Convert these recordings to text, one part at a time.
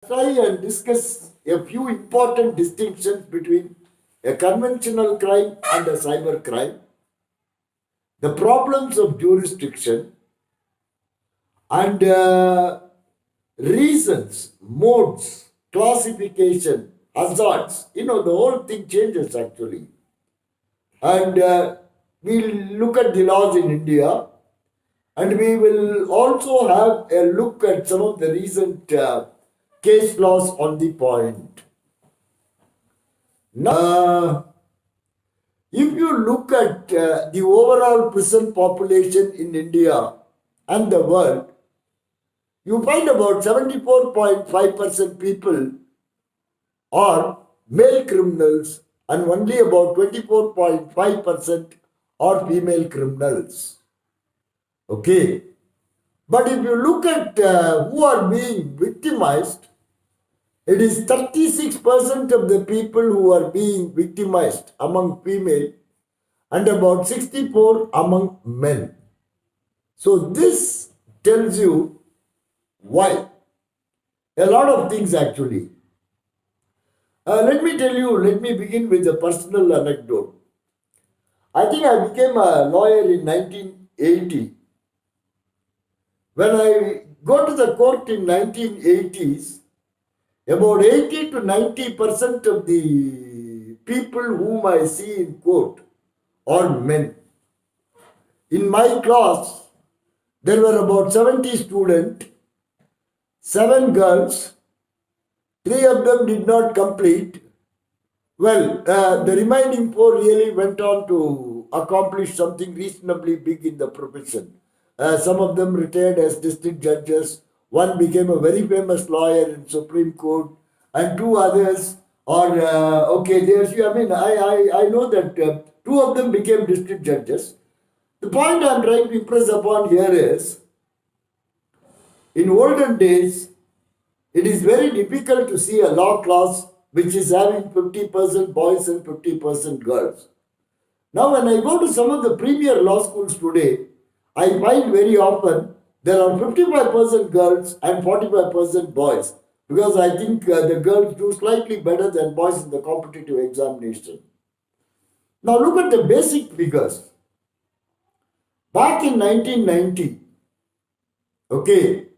Try and discuss a few important distinctions between a conventional crime and a cyber crime, the problems of jurisdiction, and reasons, modes, classification, hazards. The whole thing changes actually. And we'll look at the laws in India, and we will also have a look at some of the recent case laws on the point. Now, if you look at the overall prison population in India and the world, you find about 74.5% people are male criminals and only about 24.5% are female criminals. Okay. But if you look at who are being victimized, it is 36% of the people who are being victimized among female and about 64 among men. So this tells you why. A lot of things actually. Let me begin with a personal anecdote. I think I became a lawyer in 1980. When I go to the court in 1980s, about 80 to 90% of the people whom I see in court are men. In my class, there were about 70 students, 7 girls, 3 of them did not complete. Well, the remaining 4 really went on to accomplish something reasonably big in the profession. Some of them retired as district judges. One became a very famous lawyer in Supreme Court, and 2 others are okay. There's, I know that 2 of them became district judges. The point I'm trying to impress upon here is, in olden days, it is very difficult to see a law class which is having 50% boys and 50% girls. Now, when I go to some of the premier law schools today, I find very often there are 55% girls and 45% boys, because I think the girls do slightly better than boys in the competitive examination. Now look at the basic figures. Back in 1990, okay,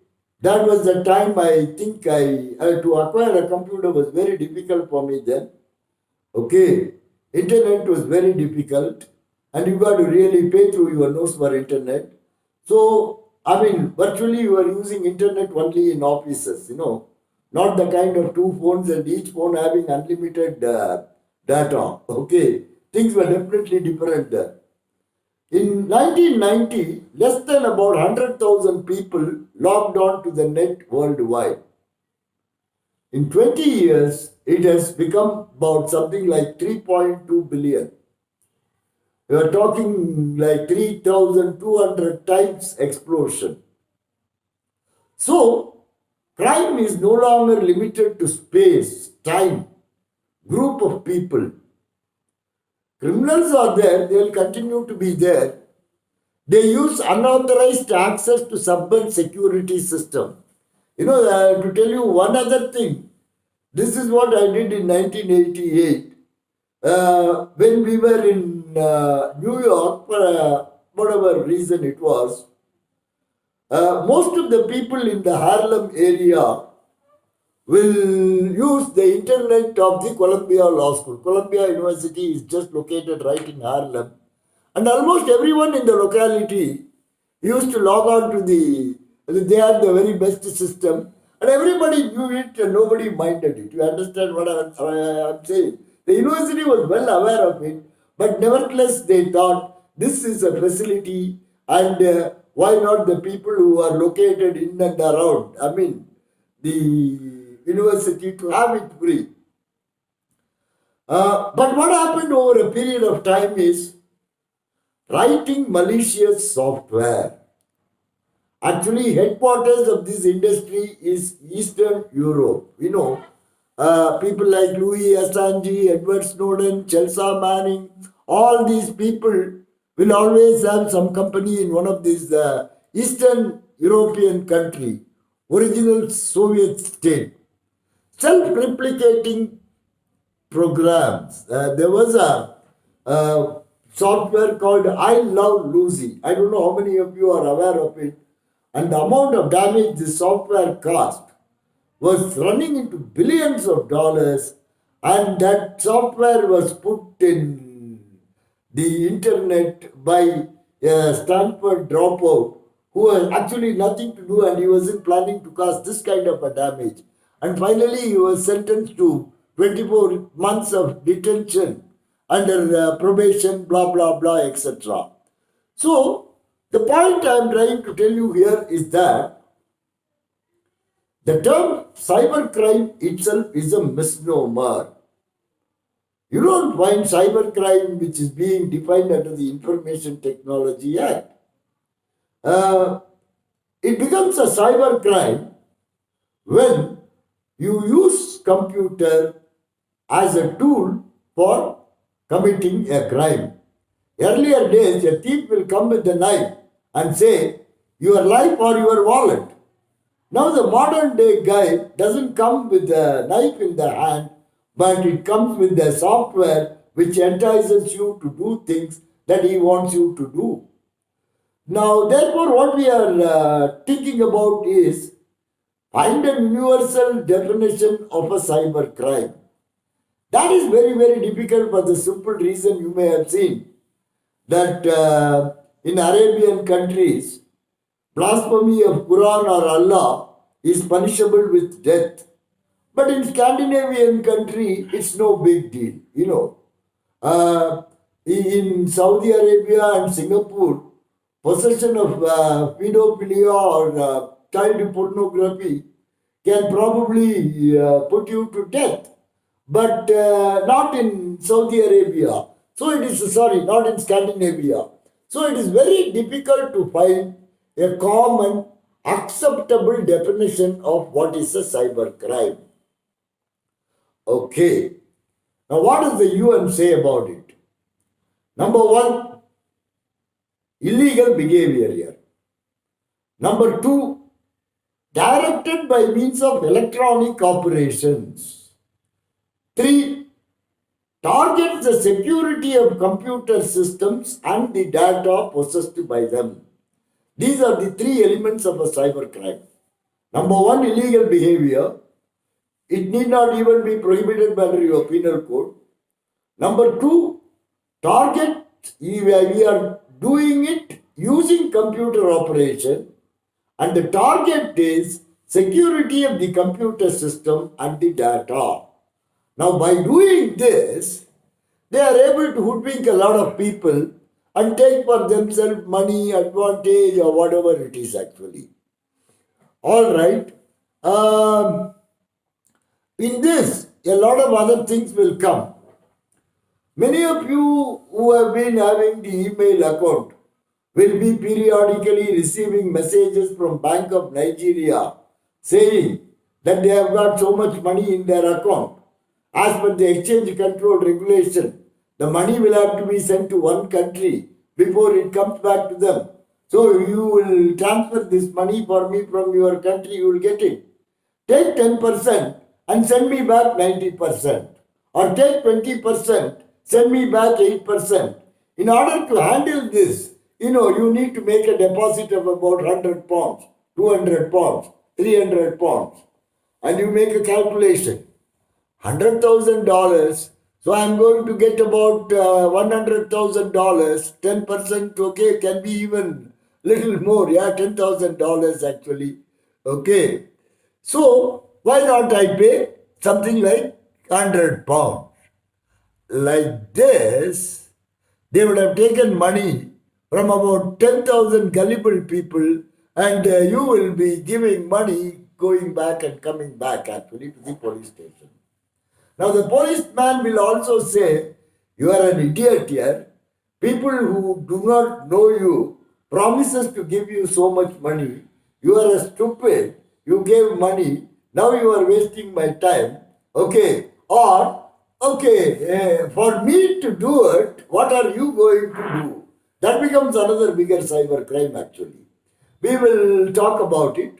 that was the time I think to acquire a computer was very difficult for me then. Okay, internet was very difficult, and you got to really pay through your nose for internet. So, virtually you are using internet only in offices, not the kind of 2 phones and each phone having unlimited data. Okay, things were definitely different there. In 1990, less than about 100,000 people logged on to the net worldwide. In 20 years, it has become about something like 3.2 billion. We are talking like 3,200 times explosion. So, crime is no longer limited to space, time, group of people. Criminals are there, they will continue to be there. They use unauthorized access to subvert security system. To tell you one other thing, this is what I did in 1988. When we were in New York, for whatever reason it was, most of the people in the Harlem area will use the internet of the Columbia Law School. Columbia University is just located right in Harlem. And almost everyone in the locality used to log on to they had the very best system. And everybody knew it and nobody minded it. You understand what I'm saying? The university was well aware of it, but nevertheless they thought this is a facility, and why not the people who are located in and around, the university, to have it free. But what happened over a period of time is writing malicious software. Actually, headquarters of this industry is Eastern Europe. People like Louis Assange, Edward Snowden, Chelsea Manning, all these people will always have some company in one of these Eastern European country, original Soviet state. self-replicating programs. There was a software called I Love Lucy. I don't know how many of you are aware of it. And the amount of damage this software caused was running into billions of dollars, and that software was put in the internet by a Stanford dropout who had actually nothing to do, and he wasn't planning to cause this kind of a damage. And finally, he was sentenced to 24 months of detention under probation, blah, blah, blah, etc. So, the point I'm trying to tell you here is that the term cybercrime itself is a misnomer. You don't find cybercrime which is being defined under the Information Technology Act. It becomes a cybercrime when you use computer as a tool for committing a crime. Earlier days, a thief will come with a knife and say, your life or your wallet. Now the modern day guy doesn't come with a knife in the hand, but it comes with the software which entices you to do things that he wants you to do. Now, therefore, what we are thinking about is find a universal definition of a cyber crime. That is very, very difficult for the simple reason you may have seen that in Arabian countries, blasphemy of Quran or Allah is punishable with death. But in Scandinavian country, it's no big deal, you know. In Saudi Arabia and Singapore, possession of pedophilia or child pornography can probably put you to death, but not in Saudi Arabia. So it is, sorry, not in Scandinavia. So it is very difficult to find a common, acceptable definition of what is a cyber crime. Okay. Now, what does the UN say about it? Number one, illegal behavior here. Number two, directed by means of electronic operations. Three, targets the security of computer systems and the data possessed by them. These are the three elements of a cyber crime. Number one, illegal behavior. It need not even be prohibited by your penal code. Number two, target. We are doing it using computer operation, and the target is security of the computer system and the data. Now, by doing this, they are able to hoodwink a lot of people and take for themselves money, advantage, or whatever it is actually. All right. In this, a lot of other things will come. Many of you who have been having the email account will be periodically receiving messages from Bank of Nigeria saying that they have got so much money in their account. As per the exchange control regulation, the money will have to be sent to one country before it comes back to them. So you will transfer this money for me from your country, you will get it. Take 10% and send me back 90%. Or take 20%, send me back 8%. In order to handle this, you need to make a deposit of about 100 pounds, 200 pounds, 300 pounds. And you make a calculation. $100,000. So I'm going to get about $100,000. 10%, okay, can be even little more. Yeah, $10,000 actually. Okay. So why not I pay something like 100 pounds? Like this, they would have taken money from about 10,000 gullible people, and you will be giving money going back and coming back actually to the police station. Now the policeman will also say, you are an idiot here. People who do not know you promises to give you so much money. You are a stupid. You gave money. Now you are wasting my time. Okay. Or, okay, for me to do it, what are you going to do? That becomes another bigger cyber crime actually. We will talk about it.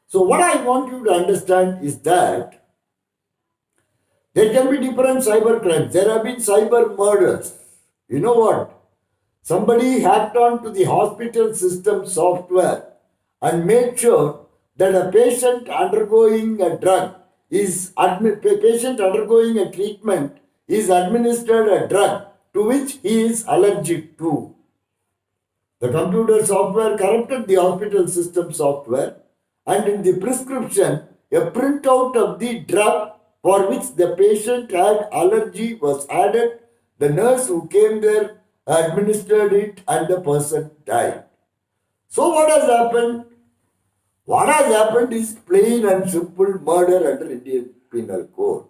So what I want you to understand is that there can be different cyber crimes. There have been cyber murders. You know what? Somebody hacked onto the hospital system software and made sure that a patient undergoing a drug patient undergoing a treatment is administered a drug to which he is allergic to. The computer software corrupted the hospital system software, and in the prescription, a printout of the drug for which the patient had allergy was added. The nurse who came there administered it, and the person died. So, what has happened? What has happened is plain and simple murder under Indian Penal Code.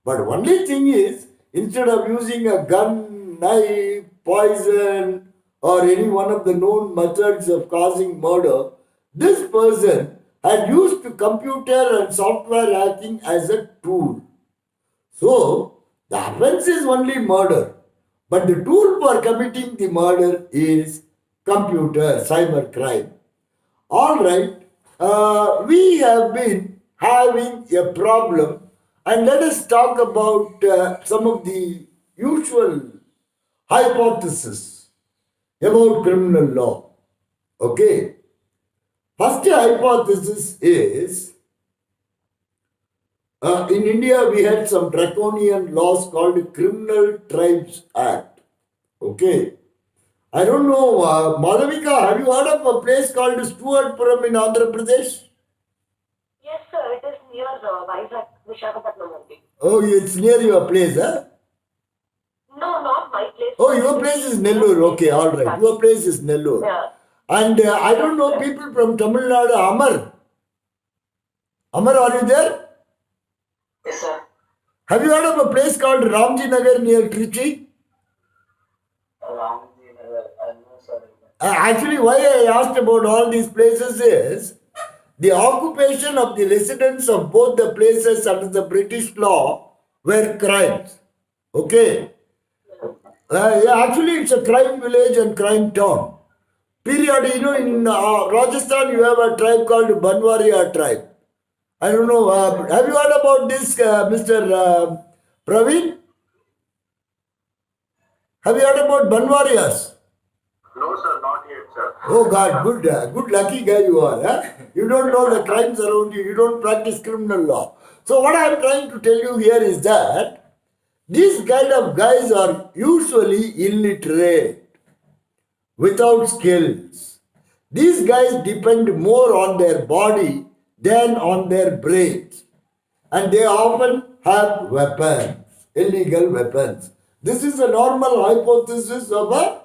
But only thing is, instead of using a gun, knife, poison, or any one of the known methods of causing murder, this person had used computer and software hacking as a tool. So, the offense is only murder, but the tool for committing the murder is computer, cyber crime. All right, we have been having a problem, and let us talk about some of the usual hypotheses about criminal law. Okay, first hypothesis is in India we had some draconian laws called Criminal Tribes Act. Okay, I don't know, Madhavika, have you heard of a place called Stuartpuram in Andhra Pradesh? Yes, sir. It is near Vizag, Vishakhapatnam only. Oh, it's near your place, huh? No, not my place. Oh, Sir. your It place is is near Nellore. place Okay, all in right. Your place is Nellore. Yeah. And I Yes, don't know sir. people from Tamil Nadu. Amar. Amar, are you there? Yes, sir. Have you heard of a place called Ramji Nagar near Trichy? Ramji Nagar. No, sir. Actually, why I asked about all these places is the occupation of the residents of both the places under the British law were crimes. Okay. Yeah, actually, it's a crime village and crime town. Period, in Rajasthan, you have a tribe called Banwaria tribe. I don't know. Have you heard about this, Mr. Praveen? Have you heard about Banwarias? No, sir. Not yet, sir. Oh God, good lucky guy you are. Huh? You don't know the crimes around you. You don't practice criminal law. So what I am trying to tell you here is that these kind of guys are usually illiterate, without skills. These guys depend more on their body than on their brains. And they often have weapons, illegal weapons. This is a normal hypothesis of a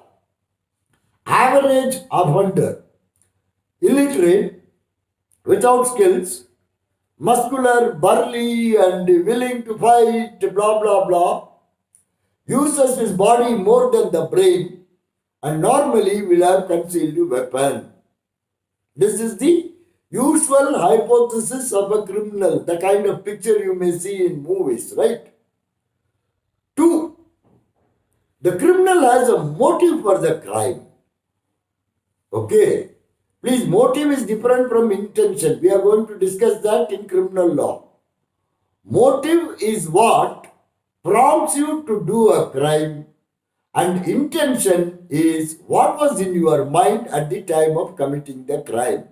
average offender. Illiterate, without skills, muscular, burly, and willing to fight, blah blah blah, uses his body more than the brain, and normally will have concealed weapon. This is the usual hypothesis of a criminal, the kind of picture you may see in movies, right? Two, the criminal has a motive for the crime. Okay. Please, motive is different from intention. We are going to discuss that in criminal law. Motive is what prompts you to do a crime, and intention is what was in your mind at the time of committing the crime.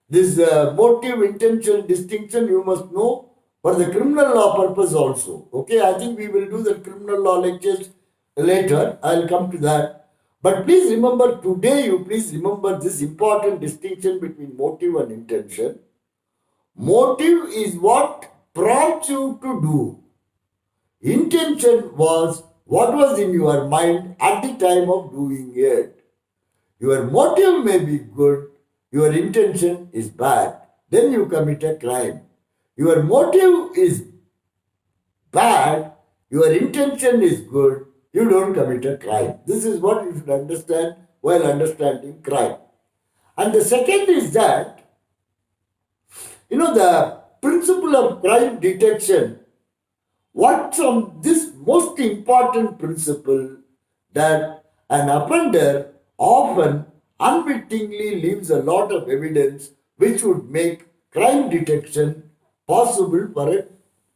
This motive intention distinction you must know for the criminal law purpose also. Okay, I think we will do the criminal law lectures later. I'll come to that. But please remember today, you please remember this important distinction between motive and intention. Motive is what prompts you to do. Intention was what was in your mind at the time of doing it. Your motive may be good, your intention is bad. Then you commit a crime. Your motive is bad, your intention is good, you don't commit a crime. This is what you should understand while understanding crime. And the second is that, the principle of crime detection, what's on this most important principle, that an offender often unwittingly leaves a lot of evidence which would make crime detection possible for an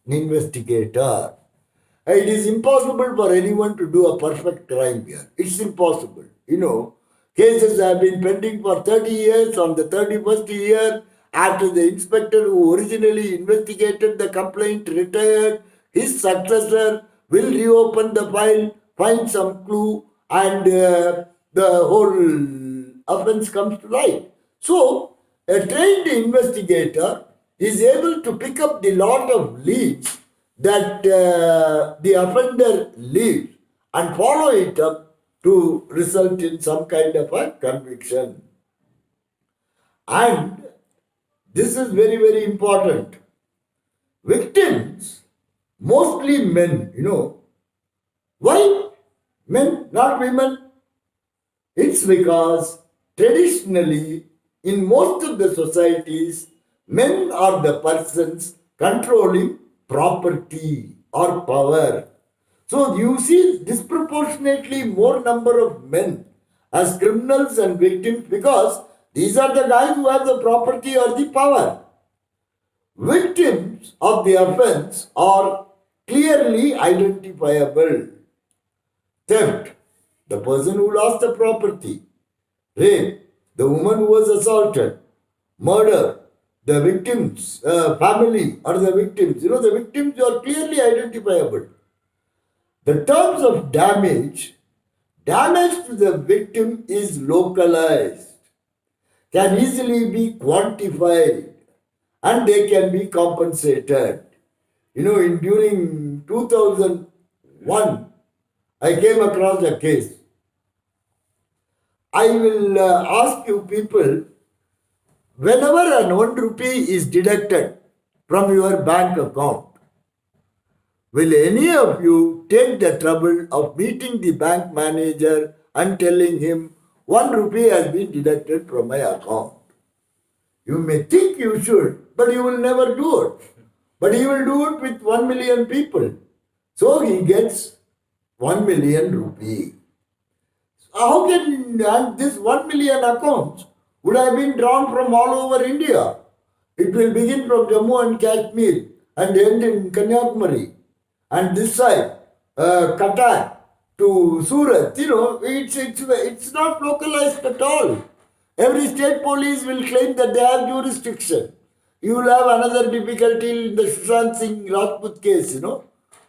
investigator. It is impossible for anyone to do a perfect crime here. It's impossible. Cases have been pending for 30 years. On the 31st year, after the inspector who originally investigated the complaint retired, his successor will reopen the file, find some clue, and the whole offense comes to light. So, a trained investigator is able to pick up the lot of leads that the offender leaves and follow it up to result in some kind of a conviction. And this is very, very important. Victims, mostly men, Why men, not women? It's because traditionally, in most of the societies, men are the persons controlling property or power. So you see disproportionately more number of men as criminals and victims because these are the guys who have the property or the power. Victims of the offense are clearly identifiable. Theft, the person who lost the property. Rape, the woman who was assaulted. Murder, the victim's family or the victims. The victims are clearly identifiable. The terms of damage to the victim is localized, can easily be quantified, and they can be compensated. During 2001, I came across a case. I will ask you people, whenever an 1 rupee is deducted from your bank account, will any of you take the trouble of meeting the bank manager and telling him 1 rupee has been deducted from my account? You may think you should, but you will never do it. But he will do it with 1 million people. So he gets 1 million rupee. How can this 1 million accounts would have been drawn from all over India? It will begin from Jammu and Kashmir and end in Kanyakumari. And this side, Qatar to Surat, it's not localized at all. Every state police will claim that they have jurisdiction. You will have another difficulty in the Sushant Singh Rajput case,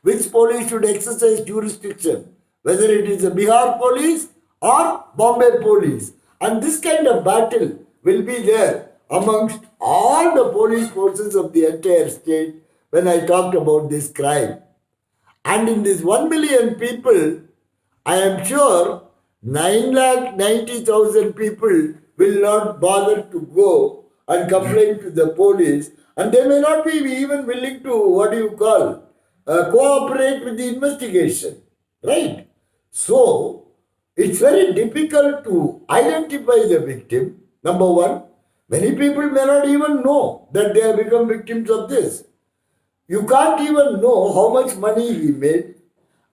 Which police should exercise jurisdiction? Whether it is the Bihar police or Bombay police. And this kind of battle will be there amongst all the police forces of the entire state when I talked about this crime. And in this 1 million people, I am sure 9,90,000 people will not bother to go and complain to the police, and they may not be even willing to, cooperate with the investigation, right? So, it's very difficult to identify the victim. Number one, many people may not even know that they have become victims of this. You can't even know how much money he made.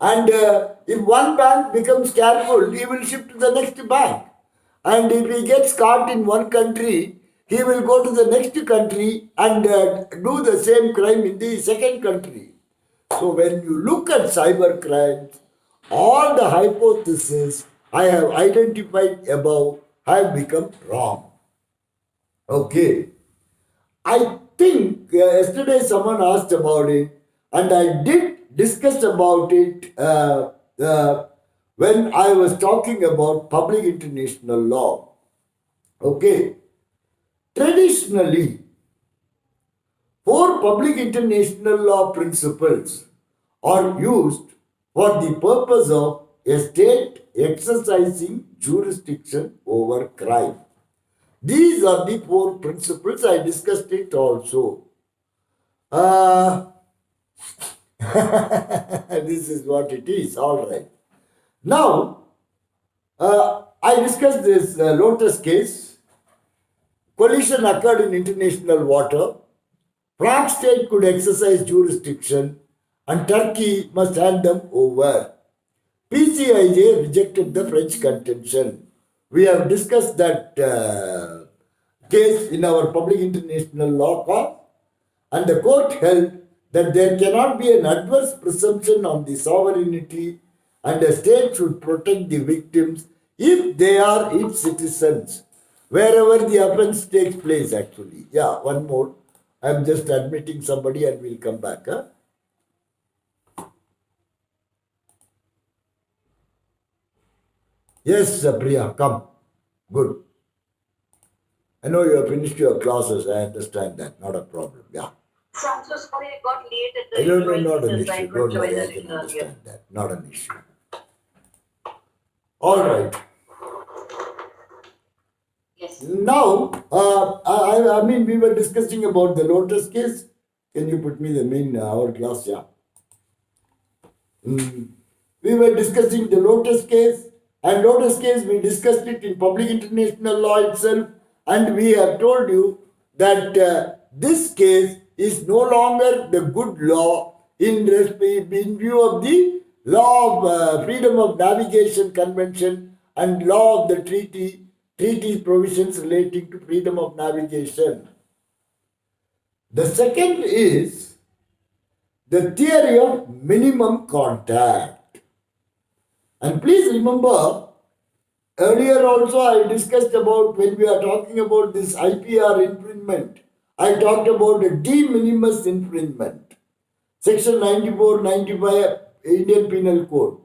And if one bank becomes careful, he will shift to the next bank. And if he gets caught in one country, he will go to the next country and do the same crime in the second country. So when you look at cyber crimes, all the hypotheses I have identified above have become wrong. Okay. I think yesterday someone asked about it, and I did discuss about it when I was talking about public international law. Okay. Traditionally, 4 public international law principles are used for the purpose of a state exercising jurisdiction over crime. These are the 4 principles. I discussed it also. This is what it is. All right. Now, I discussed this Lotus case. Collision occurred in international water. France state could exercise jurisdiction and Turkey must hand them over. PCIJ rejected the French contention. We have discussed that case in our public international law court, and the court held that there cannot be an adverse presumption on the sovereignty and the state should protect the victims if they are its citizens, wherever the offense takes place actually. Yeah, one more. I'm just admitting somebody and we'll come back. Huh? Yes, Priya, come. Good. I know you have finished your classes. I understand that. Not a problem. Yeah. So I'm so sorry I got late at the No, interval not an because I issue. couldn't Don't join worry. a I little can earlier. understand that. Not an issue. All right. Yes. Now, I mean, we were discussing about the Lotus case. Can you put me the main hourglass? Yeah. We were discussing the Lotus case, and Lotus case we discussed it in public international law itself, and we have told you that this case is no longer the good law in view of the law of freedom of navigation convention and law of the treaty provisions relating to freedom of navigation. The second is the theory of minimum contact. And please remember, earlier also I discussed about when we are talking about this IPR infringement, I talked about a de minimis infringement. Section 94-95 Indian Penal Code.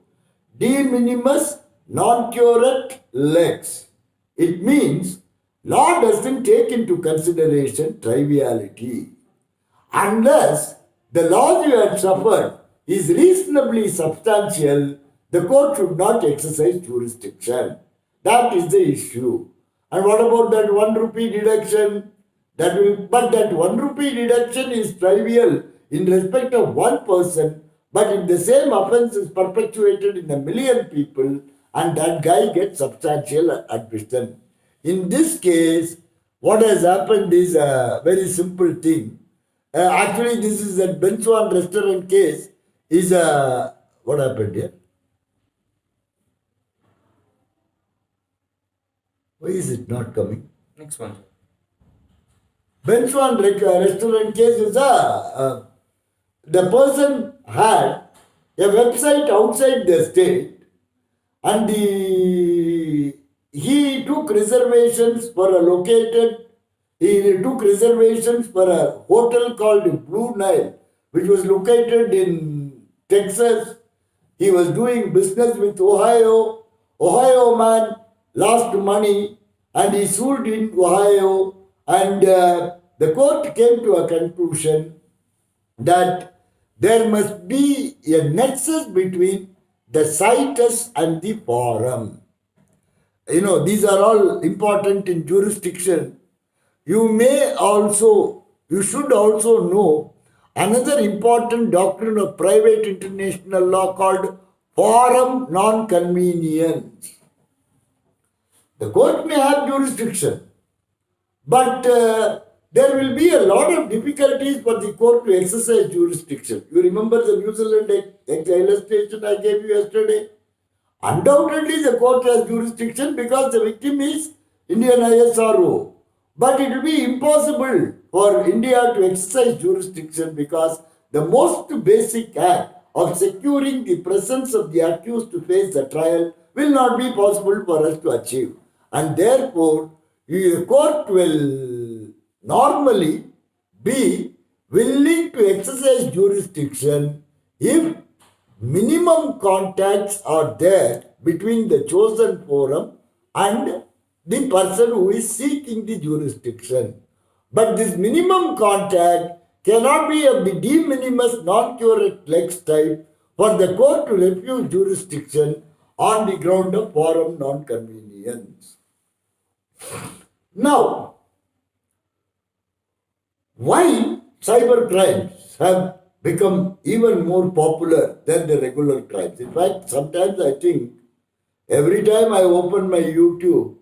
De minimis non curate lex. It means law doesn't take into consideration triviality. Unless the loss you had suffered is reasonably substantial, the court should not exercise jurisdiction. That is the issue. And what about that 1 rupee deduction? But that 1 rupee deduction is trivial in respect of one person, but if the same offense is perpetuated in 1,000,000 people and that guy gets substantial admission. In this case, what has happened is a very simple thing. Actually, this is a Benswan restaurant case. Is a what happened here? Why is it not coming? Next one. Benswan restaurant case is the person had a website outside the state and he took reservations for a hotel called Blue Nile, which was located in Texas. He was doing business with Ohio. Ohio man lost money and he sued in Ohio. And the court came to a conclusion that there must be a nexus between the situs and the forum. You know, these are all important in jurisdiction. You should also know another important doctrine of private international law called forum non-convenience. The court may have jurisdiction, but there will be a lot of difficulties for the court to exercise jurisdiction. You remember the New Zealand illustration I gave you yesterday? Undoubtedly, the court has jurisdiction because the victim is Indian ISRO. But it will be impossible for India to exercise jurisdiction because the most basic act of securing the presence of the accused to face the trial will not be possible for us to achieve. And therefore, the court will normally be willing to exercise jurisdiction if minimum contacts are there between the chosen forum and the person who is seeking the jurisdiction. But this minimum contact cannot be of the de minimis non-curate lex type for the court to refuse jurisdiction on the ground of forum non-convenience. Now, why cyber crimes have become even more popular than the regular crimes? In fact, sometimes I think every time I open my YouTube,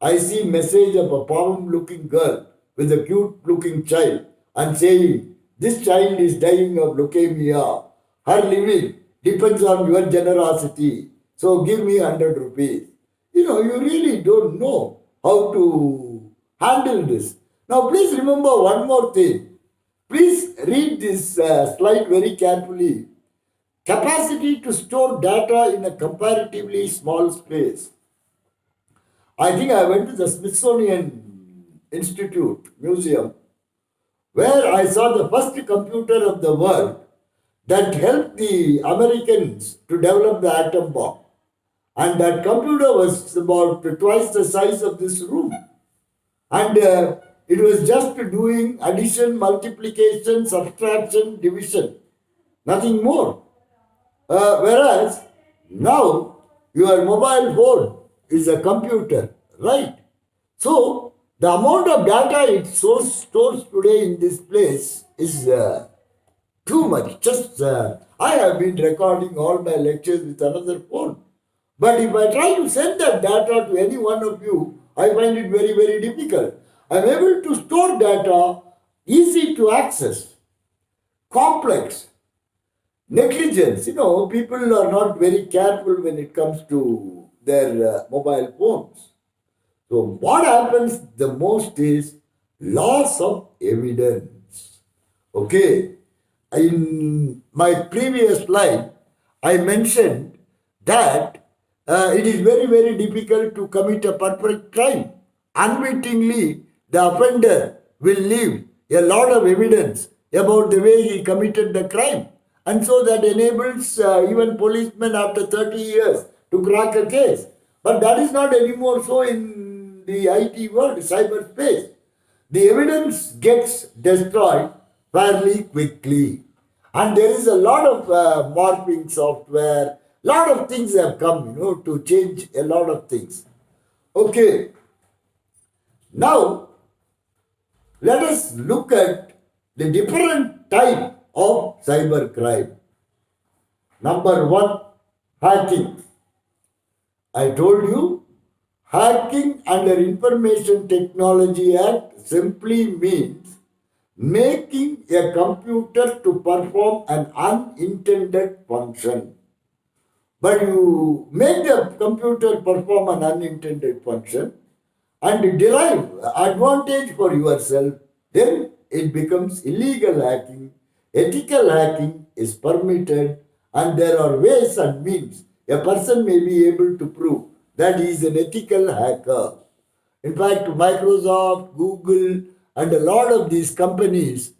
I see message of a palm-looking girl with a cute-looking child and saying, this child is dying of leukemia. Her living depends on your generosity. So give me 100 rupees. You know, you really don't know how to handle this. Now, please remember one more thing. Please read this slide very carefully. Capacity to store data in a comparatively small space. I think I went to the Smithsonian Institute Museum where I saw the first computer of the world that helped the Americans to develop the atom bomb. And that computer was about twice the size of this room. And it was just doing addition, multiplication, subtraction, division, nothing more. Whereas now your mobile phone is a computer, right? So the amount of data it stores today in this place is too much. Just I have been recording all my lectures with another phone. But if I try to send that data to any one of you, I find it very, very difficult. I'm able to store data easy to access, complex, negligence. People are not very careful when it comes to their mobile phones. So what happens the most is loss of evidence. Okay. In my previous slide, I mentioned that it is very, very difficult to commit a perfect crime. Unwittingly, the offender will leave a lot of evidence about the way he committed the crime. And so that enables even policemen after 30 years to crack a case. But that is not anymore so in the IT world, cyberspace. The evidence gets destroyed fairly quickly. And there is a lot of morphing software, lot of things have come, to change a lot of things. Okay. Now, let us look at the different type of cybercrime. Number one, hacking. I told you, hacking under Information Technology Act simply means making a computer to perform an unintended function. But you make the computer perform an unintended function and derive advantage for yourself, then it becomes illegal hacking. Ethical hacking is permitted, and there are ways and means a person may be able to prove that he is an ethical hacker. In fact, Microsoft, Google, and a lot of these companies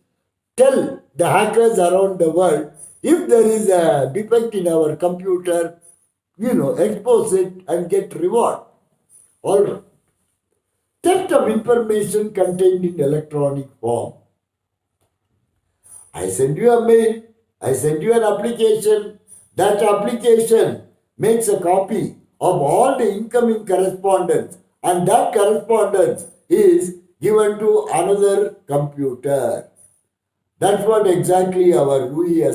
tell the hackers around the world if there is a defect in our computer, expose it and get reward. All right. Theft of information contained in electronic form. I send you a mail, I send you an application. That application makes a copy of all the incoming correspondence, and that correspondence is given to another computer. That's what exactly our Julian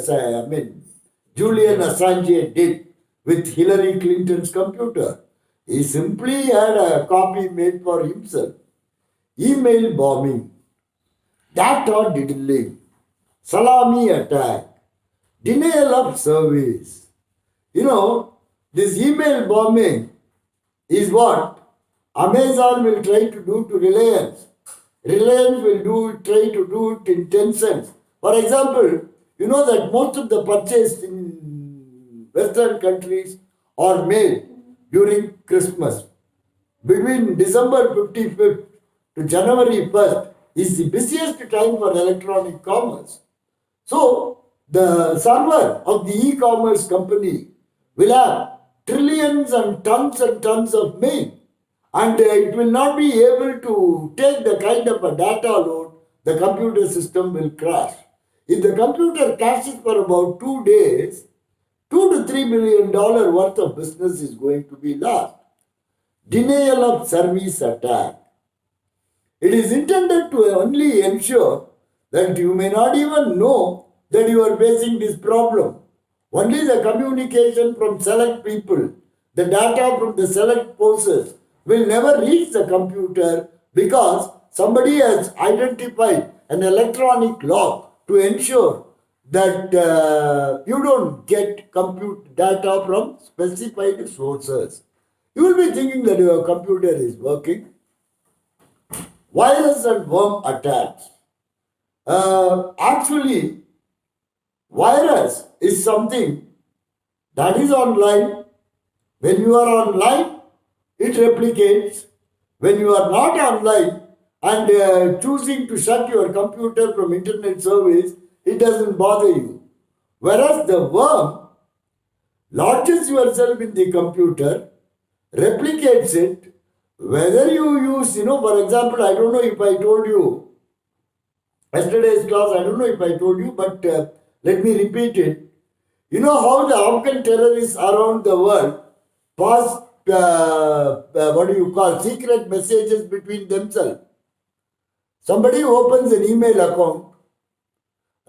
Assange did with Hillary Clinton's computer. He simply had a copy made for himself. Email bombing, data diddling, salami attack, denial of service. This email bombing is what Amazon will try to do to Reliance. Reliance will try to do it in Tencent. For example, you know that most of the purchase in Western countries are made during Christmas. Between December 55th to January 1st is the busiest time for electronic commerce. So, the server of the e-commerce company will have trillions and tons of mail, and it will not be able to take the kind of a data load. The computer system will crash. If the computer crashes for about 2 days, $2 to $3 million worth of business is going to be lost. Denial of service attack. It is intended to only ensure that you may not even know that you are facing this problem. Only the communication from select people, the data from the select forces will never reach the computer because somebody has identified an electronic lock to ensure that you don't get compute data from specified sources. You will be thinking that your computer is working. Virus and worm attacks. Actually, virus is something that is online. When you are online, it replicates. When you are not online and choosing to shut your computer from internet service, it doesn't bother you. Whereas the worm lodges yourself in the computer, replicates it, whether you use, for example, I don't know if I told you, yesterday's class, I don't know if I told you, but let me repeat it. You know how the Afghan terrorists around the world pass, what do you call, secret messages between themselves. Somebody opens an email account,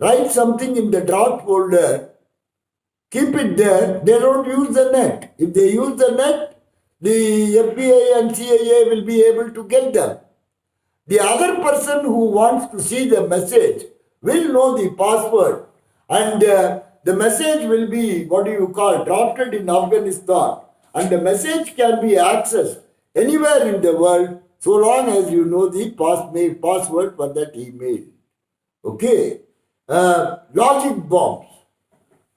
writes something in the draft folder, keep it there, they don't use the net. If they use the net, the FBI and CIA will be able to get them. The other person who wants to see the message will know the password, and the message will be, what do you call, drafted in Afghanistan, and the message can be accessed anywhere in the world so long as you know the password for that email. Okay. Logic bombs.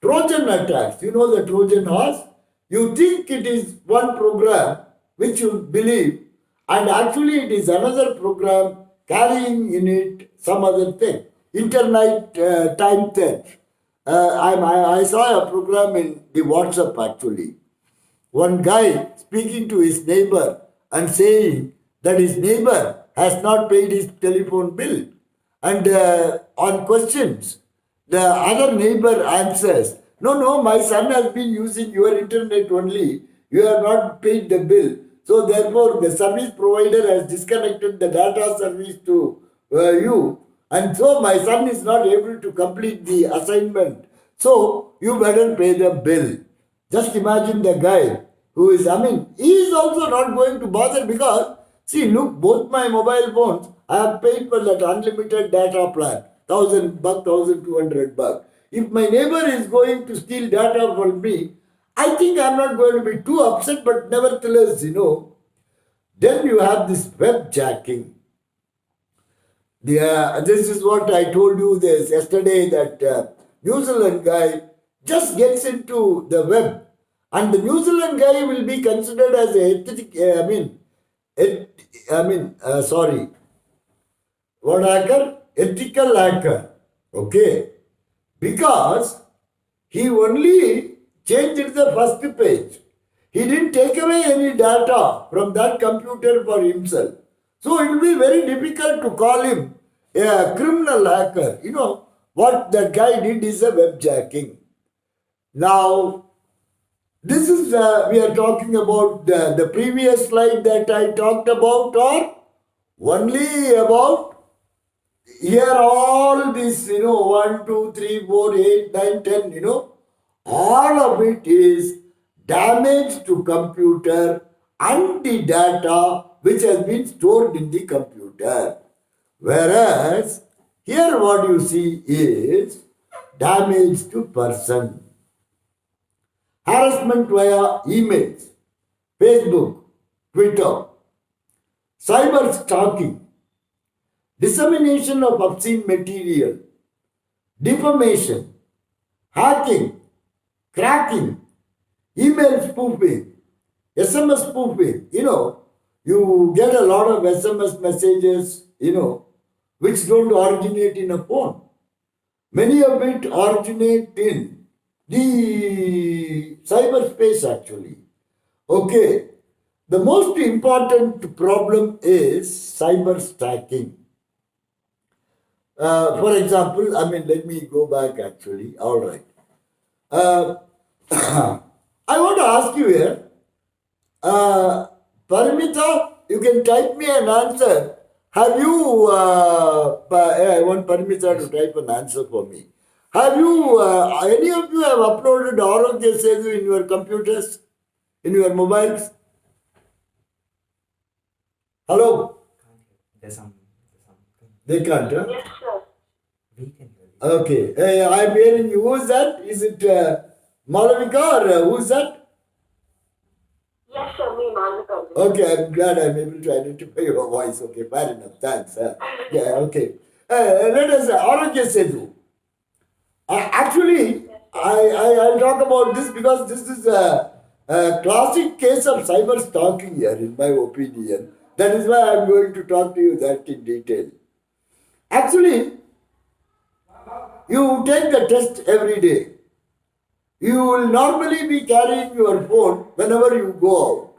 Trojan attacks. You know the Trojan horse? You think it is one program which you believe, and actually it is another program carrying in it some other thing. Internet time theft. I saw a program in the WhatsApp actually. One guy speaking to his neighbor and saying that his neighbor has not paid his telephone bill. And on questions, the other neighbor answers, no, my son has been using your internet only. You have not paid the bill. So therefore, the service provider has disconnected the data service to you. And so my son is not able to complete the assignment. So you better pay the bill. Just imagine the guy who is, he is also not going to bother because, see, look, both my mobile phones, I have paid for that unlimited data plan, $1,000, $1,200. If my neighbor is going to steal data from me, I think I'm not going to be too upset, but nevertheless, then you have this web jacking. This is what I told you this yesterday, that New Zealand guy just gets into the web, and the New Zealand guy will be considered as a what hacker? Ethical hacker. Okay, because he only changed the first page. He didn't take away any data from that computer for himself. So it will be very difficult to call him a criminal hacker. What that guy did is a web jacking. Now, this is, we are talking about the previous slide that I talked about, or only about here all this, 1, 2, 3, 4, 8, 9, 10, all of it is damage to computer and the data which has been stored in the computer. Whereas here what you see is damage to person. Harassment via emails, Facebook, Twitter, cyber stalking, dissemination of obscene material, defamation, hacking, cracking, email spoofing, SMS spoofing. You get a lot of SMS messages, which don't originate in a phone. Many of it originate in the cyberspace actually. Okay, the most important problem is cyber stacking. For example, let me go back actually. All right. I want to ask you here, Paramita, you can type me an answer. Have you, I want Paramita to type an answer for me. Have you, any of you have uploaded Arogya Setu in your computers, in your mobiles? Hello? They can't, huh? Yes, sir. Okay, I'm hearing you. Who is that? Is it Malavika or who is that? Yes, sir. Me, Malvika. Okay, I'm glad I'm able to identify your voice. Okay, fair enough. Thanks. Yeah, okay. Let us, Arogya Setu. Actually, Yes, sir. I'll talk about this because this is a classic case of cyber stalking here, in my opinion. That is why I'm going to talk to you that in detail. Actually, you take the test every day. You will normally be carrying your phone whenever you go out.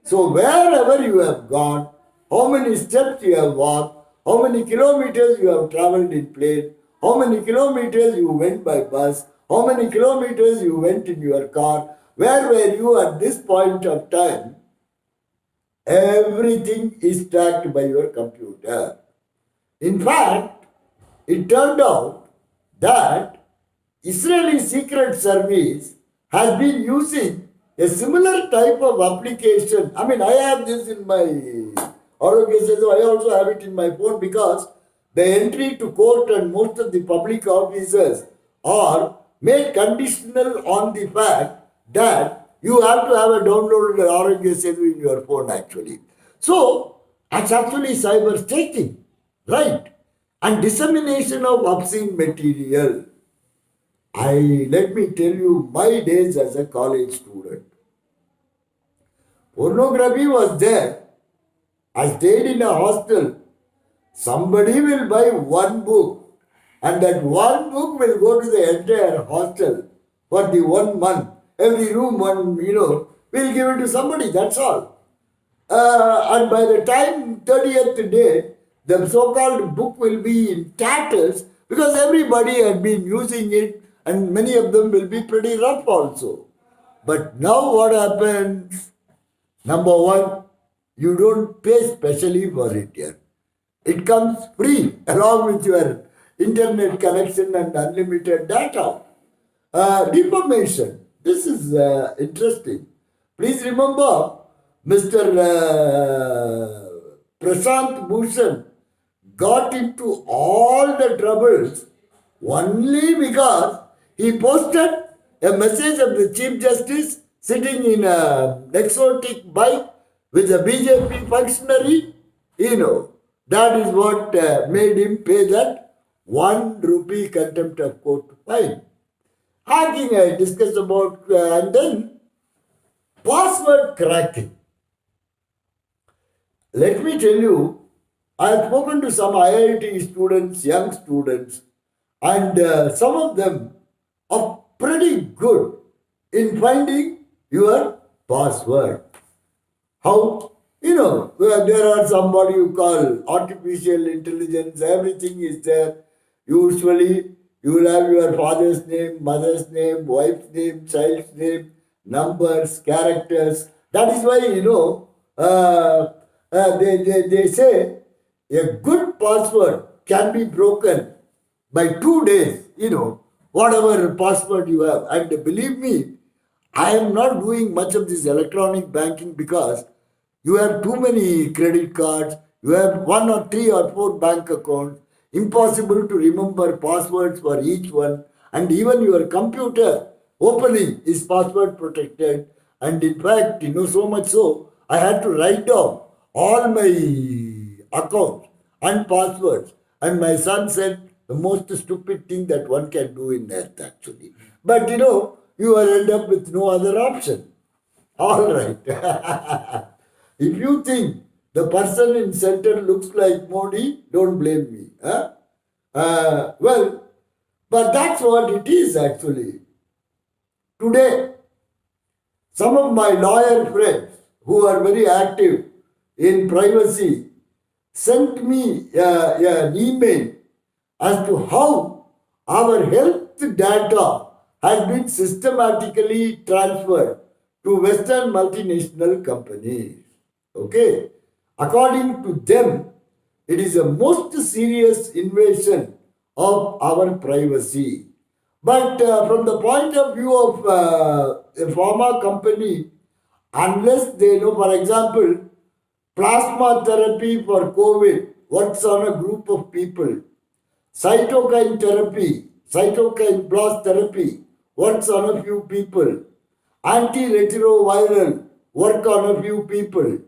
So wherever you have gone, how many steps you have walked, how many kilometers you have traveled in plane, how many kilometers you went by bus, how many kilometers you went in your car, where were you at this point of time, everything is tracked by your computer. In fact, it turned out that Israeli Secret Service has been using a similar type of application. I mean, I have this in my organization, I also have it in my phone because the entry to court and most of the public officers are made conditional on the fact that you have to have a downloaded RNG in your phone actually. So, it's actually cyber staking, right? And dissemination of obscene material. Let me tell you my days as a college student. Pornography was there. I stayed in a hostel. Somebody will buy one book, and that one book will go to the entire hostel for the 1 month. Every room, will give it to somebody. That's all. And by the time 30th day, the so-called book will be in tatters because everybody had been using it and many of them will be pretty rough also. But now what happens? Number one, you don't pay specially for it here. It comes free along with your internet connection and unlimited data. Defamation. This is interesting. Please remember, Mr. Prashant Bhushan got into all the troubles only because he posted a message of the Chief Justice sitting in an exotic bike with a BJP functionary. That is what made him pay that 1 rupee contempt of court fine. Hacking I discussed about, and then password cracking. Let me tell you, I have spoken to some IIT students, young students, and some of them are pretty good in finding your password. How? There are somebody you call artificial intelligence, everything is there. Usually, you will have your father's name, mother's name, wife's name, child's name, numbers, characters. That is why, they say a good password can be broken by 2 days, whatever password you have. And believe me, I am not doing much of this electronic banking because you have too many credit cards, you have 1 or 3 or 4 bank accounts, impossible to remember passwords for each one, and even your computer opening is password protected. And in fact, so much so, I had to write down all my accounts and passwords. And my son said the most stupid thing that one can do in earth actually. But you will end up with no other option. All right. If you think the person in center looks like Modi, don't blame me. Huh? Well, but that's what it is actually. Today, some of my lawyer friends who are very active in privacy sent me an email as to how our health data has been systematically transferred to Western multinational companies. Okay? According to them, it is a most serious invasion of our privacy. But from the point of view of a pharma company, unless they know, for example, plasma therapy for COVID works on a group of people. Cytokine therapy, cytokine blast therapy works on a few people. Antiretroviral work on a few people.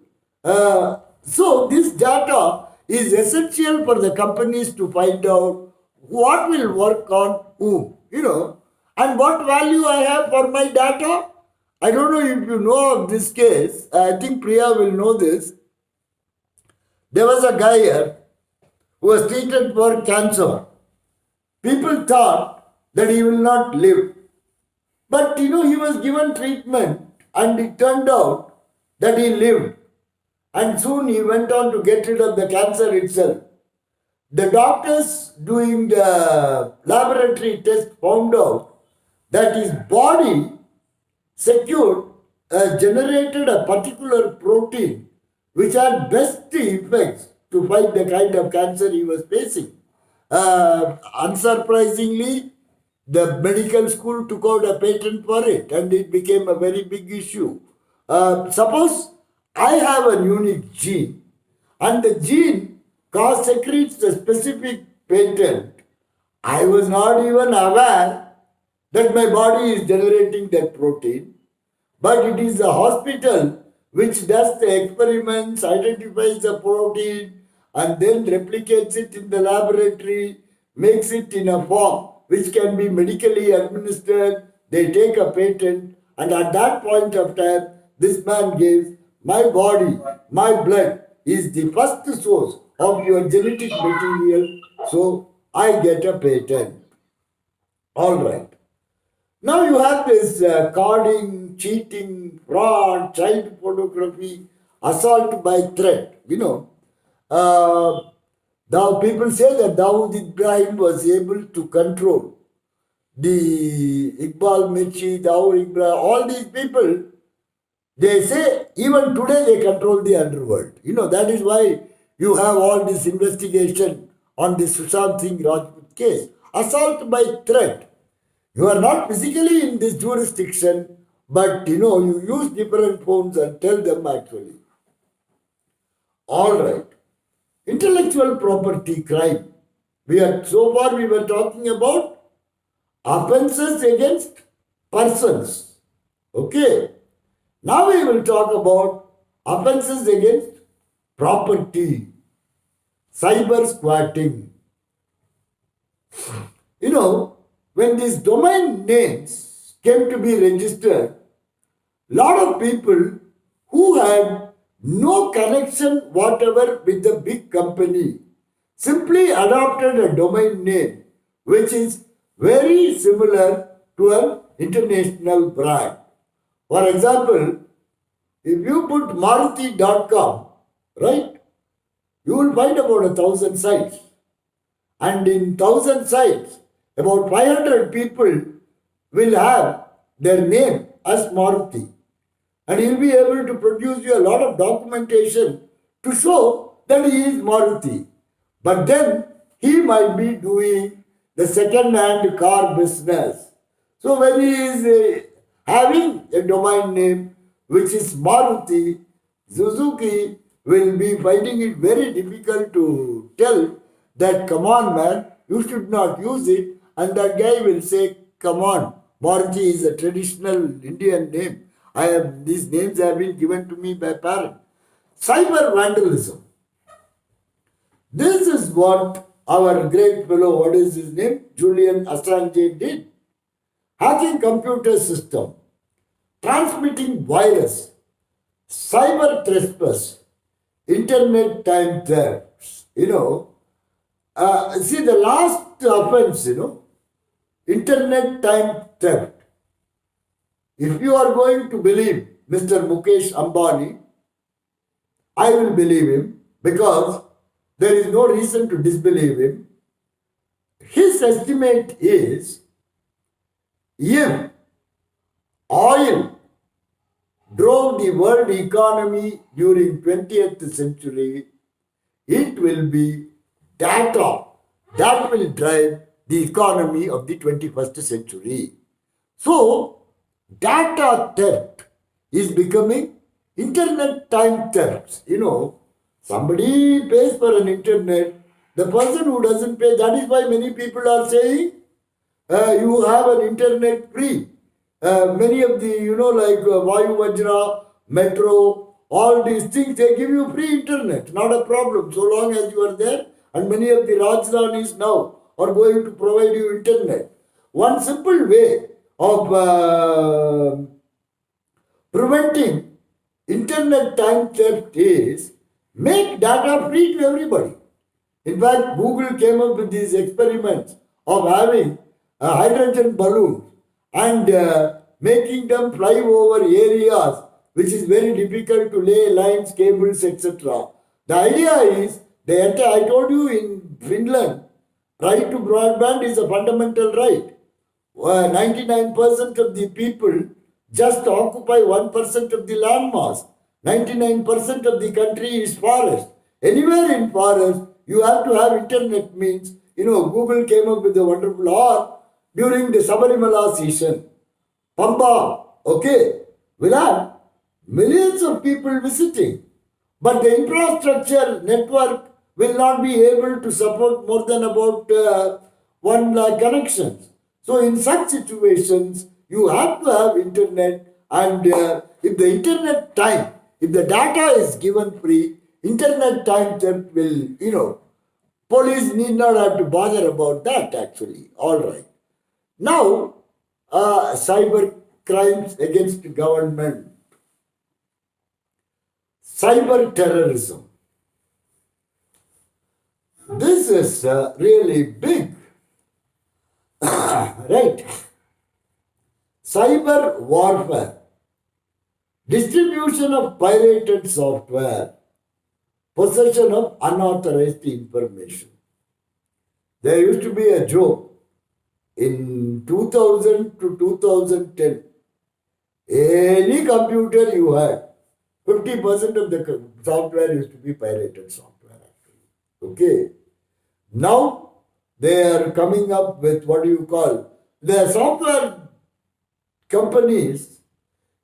So this data is essential for the companies to find out what will work on whom, and what value I have for my data. I don't know if you know of this case. I think Priya will know this. There was a guy here who was treated for cancer. People thought that he will not live. But he was given treatment and it turned out that he lived. And soon he went on to get rid of the cancer itself. The doctors doing the laboratory test found out that his body secured, generated a particular protein which had best effects to fight the kind of cancer he was facing. Unsurprisingly, the medical school took out a patent for it and it became a very big issue. Suppose I have a unique gene and the gene secretes a specific patent. I was not even aware that my body is generating that protein, but it is the hospital which does the experiments, identifies the protein, and then replicates it in the laboratory, makes it in a form which can be medically administered. They take a patent, and at that point of time, this man gives, my body, my blood is the first source of your genetic material, so I get a patent. All right. Now you have this carding, cheating, fraud, child pornography, assault by threat. Now people say that Dawood Ibrahim was able to control the Iqbal Mirchi, Dawood Ibrahim, all these people. They say even today they control the underworld. That is why you have all this investigation on the Sushant Singh Rajput case. Assault by threat. You are not physically in this jurisdiction, but you use different phones and tell them actually. All right. Intellectual property crime. So far we were talking about offenses against persons. Okay. Now we will talk about offenses against property. Cyber squatting. When these domain names came to be registered, lot of people who had no connection whatever with the big company simply adopted a domain name which is very similar to an international brand. For example, if you put Maruti.com, right, you will find about 1,000 sites. And in 1,000 sites, about 500 people will have their name as Maruti. And he'll be able to produce you a lot of documentation to show that he is Maruti. But then he might be doing the second-hand car business. So when he is having a domain name which is Maruti, Suzuki will be finding it very difficult to tell that, come on man, you should not use it. And that guy will say, come on, Maruti is a traditional Indian name. These names have been given to me by parents. Cyber vandalism. This is what our great fellow, what is his name? Julian Assange did. Hacking computer system, transmitting virus, cyber trespass, internet time thefts. See the last offense, internet time theft. If you are going to believe Mr. Mukesh Ambani, I will believe him because there is no reason to disbelieve him. His estimate is if oil drove the world economy during 20th century, it will be data that will drive the economy of the 21st century. So, data theft is becoming internet time theft. Somebody pays for an internet, the person who doesn't pay, that is why many people are saying, you have an internet free. Many of the, like Vayu Vajra, metro, all these things, they give you free internet, not a problem, so long as you are there. And many of the Rajdanis now are going to provide you internet. One simple way of preventing internet time theft is make data free to everybody. In fact, Google came up with these experiments of having a hydrogen balloon and making them fly over areas which is very difficult to lay lines, cables, etc. The idea is, I told you in Finland, right to broadband is a fundamental right. 99% of the people just occupy 1% of the land mass. 99% of the country is forest. Anywhere in forest, you have to have internet means, Google came up with a wonderful or during the Sabarimala season, Pamba, okay, will have millions of people visiting. But the infrastructure network will not be able to support more than about 1 lakh connections. So in such situations, you have to have internet, and if the internet time, if the data is given free, internet time theft will, police need not have to bother about that actually. All right. Now, cyber crimes against government, cyber terrorism. This is really big, right? Cyber warfare, distribution of pirated software, possession of unauthorized information. There used to be a joke in 2000 to 2010. Any computer you had, 50% of the software used to be pirated software actually. Okay. Now they are coming up with what do you call the software companies,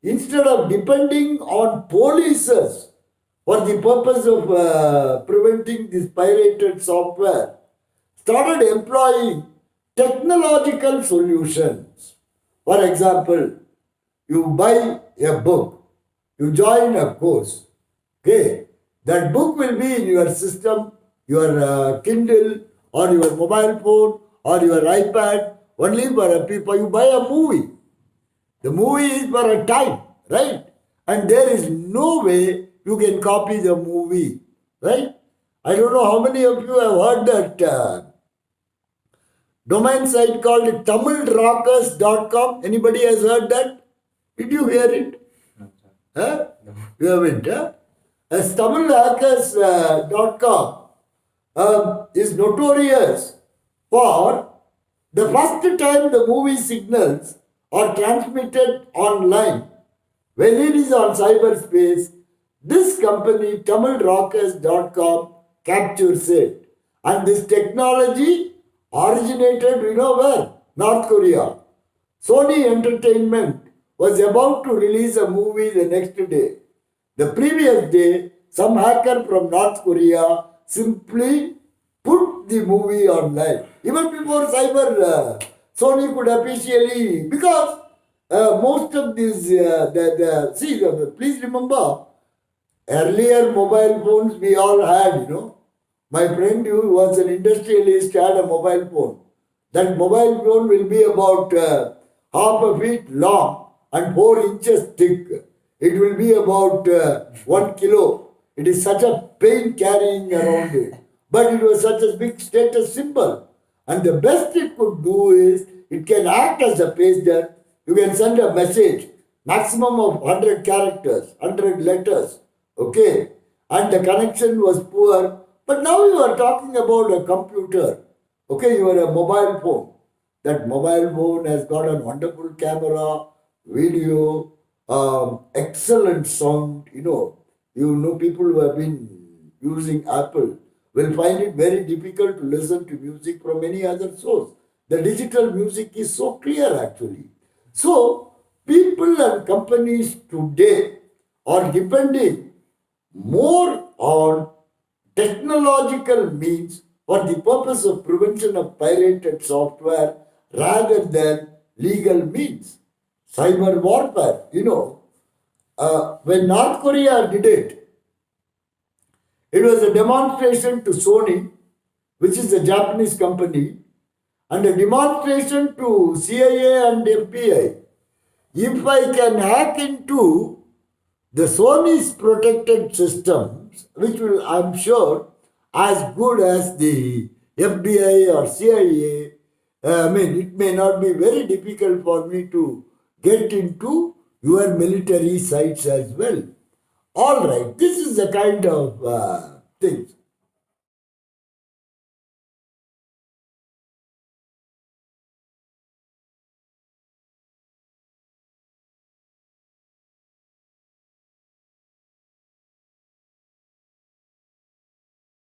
instead of depending on polices for the purpose of preventing this pirated software, started employing technological solutions. For example, you buy a book, you join a course, okay, that book will be in your system, your Kindle or your mobile phone or your iPad, only for a people. You buy a movie. The movie is for a time, right? And there is no way you can copy the movie, right? I don't know how many of you have heard that domain site called tamilrockers.com. Anybody has heard that? Did you hear it? Huh? No. You haven't, huh? As tamilrockers.com is notorious for the first time the movie signals are transmitted online. When it is on cyberspace, this company, tamilrockers.com, captures it. And this technology originated, where? North Korea. Sony Entertainment was about to release a movie the next day. The previous day, some hacker from North Korea simply put the movie online. Even before Sony could officially, because most of these, please remember, earlier mobile phones we all had, My friend who was an industrialist had a mobile phone. That mobile phone will be about half a feet long and 4 inches thick. It will be about 1 kilo. It is such a pain carrying around it. But it was such a big status symbol. And the best it could do is, it can act as a pager. You can send a message, maximum of 100 characters, 100 letters. Okay. And the connection was poor. But now you are talking about a computer. Okay, you are a mobile phone. That mobile phone has got a wonderful camera, video, excellent sound. People who have been using Apple will find it very difficult to listen to music from any other source. The digital music is so clear actually. So, people and companies today are depending more on technological means for the purpose of prevention of pirated software rather than legal means. Cyber warfare, when North Korea did it, it was a demonstration to Sony, which is a Japanese company, and a demonstration to CIA and FBI. If I can hack into the Sony's protected systems, which will, I'm sure, as good as the FBI or CIA, it may not be very difficult for me to get into your military sites as well. All right, this is the kind of things.